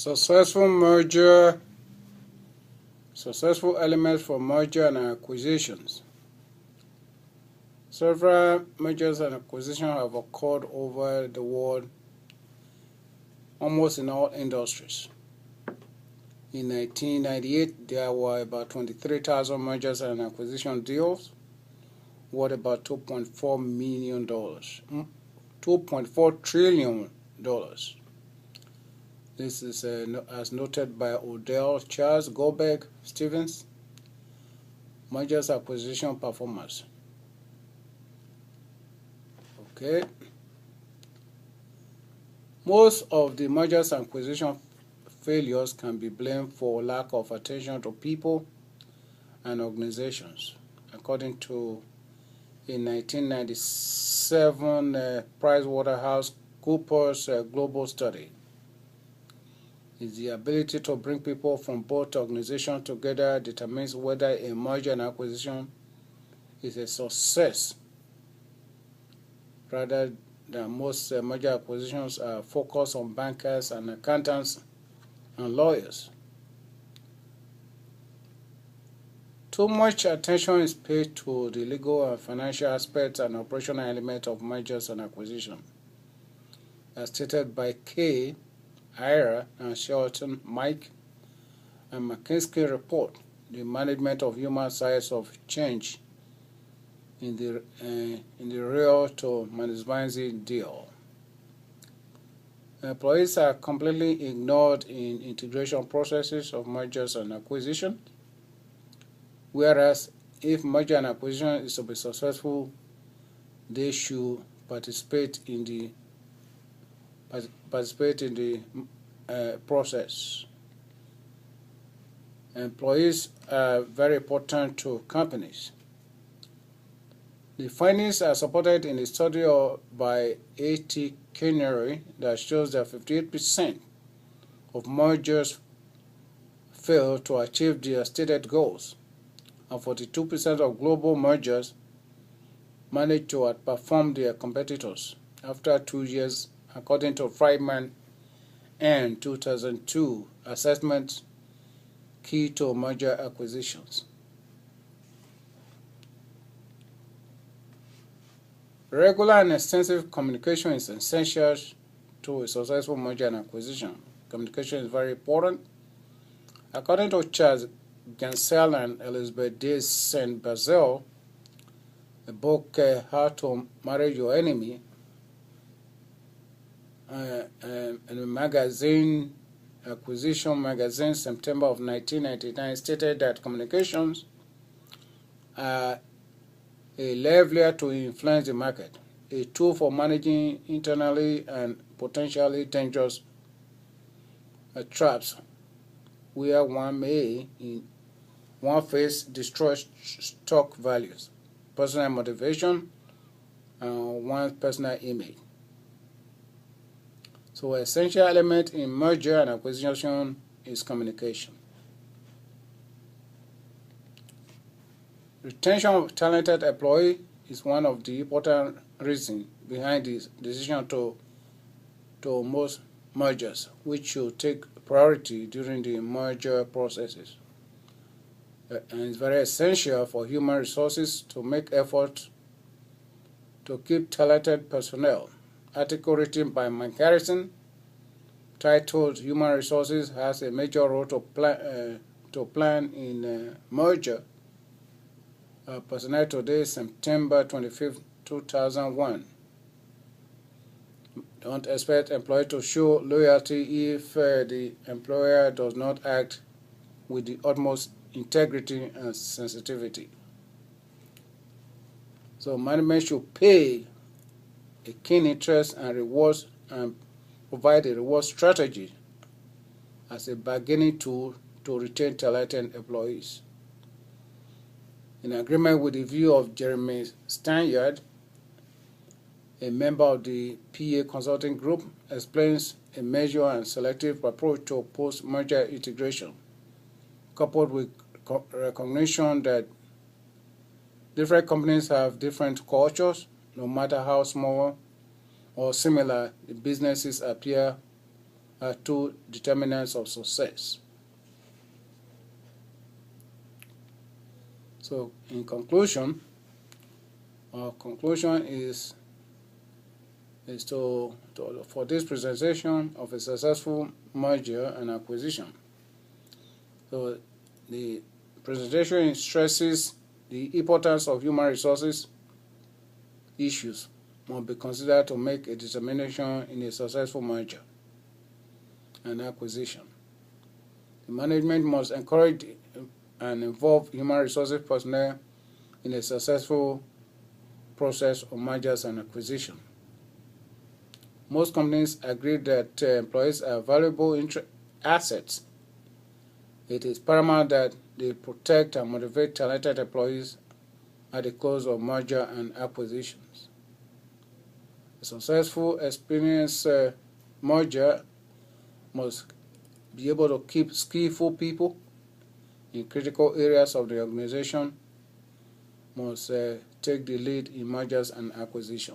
Successful elements for merger and acquisitions. Several mergers and acquisitions have occurred over the world, almost in all industries. In 1998, there were about 23,000 mergers and acquisition deals, worth about $2.4 trillion. This is as noted by Odell, Charles, Goldberg, Stevens, mergers acquisition performance. Okay. Most of the mergers and acquisition failures can be blamed for lack of attention to people and organizations, according to a 1997 PricewaterhouseCoopers global study. Is the ability to bring people from both organizations together determines whether a merger and acquisition is a success, rather than most merger acquisitions are focused on bankers and accountants and lawyers. Too much attention is paid to the legal and financial aspects and operational elements of mergers and acquisitions, as stated by Kay, Ira, and Shelton, Mike, and McKinsey report, the management of human sides of change in the real to maximizing deal. Employees are completely ignored in integration processes of mergers and acquisition, whereas if merger and acquisition is to be successful, they should participate in the process. Employees are very important to companies. The findings are supported in a study by A.T. Kenery that shows that 58% of mergers fail to achieve their stated goals, and 42% of global mergers manage to outperform their competitors after 2 years, according to Friedman and 2002 assessment key to merger acquisitions. Regular and extensive communication is essential to a successful merger and acquisition. Communication is very important. According to Charles Gansel and Elizabeth D. St. Basil, a book, How to Marry Your Enemy, and a magazine, Acquisition Magazine, September of 1999, stated that communications are a leveler to influence the market, a tool for managing internally and potentially dangerous traps where one may, in one phase, destroy stock values, personal motivation, and one's personal image. So an essential element in merger and acquisition is communication. Retention of talented employee is one of the important reasons behind this decision to most mergers, which should take priority during the merger processes. And it's very essential for human resources to make efforts to keep talented personnel. Article written by Mike Harrison, titled "Human Resources has a major role to plan in merger." Personnel Today, September 25, 2001. Don't expect employee to show loyalty if the employer does not act with the utmost integrity and sensitivity. So management should pay a keen interest and rewards and provide a reward strategy as a bargaining tool to retain talented employees. In agreement with the view of Jeremy Stanyard, a member of the PA Consulting Group, explains a measured and selective approach to post-merger integration, coupled with recognition that different companies have different cultures, no matter how small or similar the businesses appear are two determinants of success. So in conclusion, our conclusion is for this presentation of a successful merger and acquisition. So the presentation stresses the importance of human resources issues must be considered to make a determination in a successful merger and acquisition. The management must encourage and involve human resources personnel in a successful process of mergers and acquisition. Most companies agree that employees are valuable assets. It is paramount that they protect and motivate talented employees at the close of merger and acquisitions. A successful, experienced merger must be able to keep skillful people in critical areas of the organization, must take the lead in mergers and acquisition.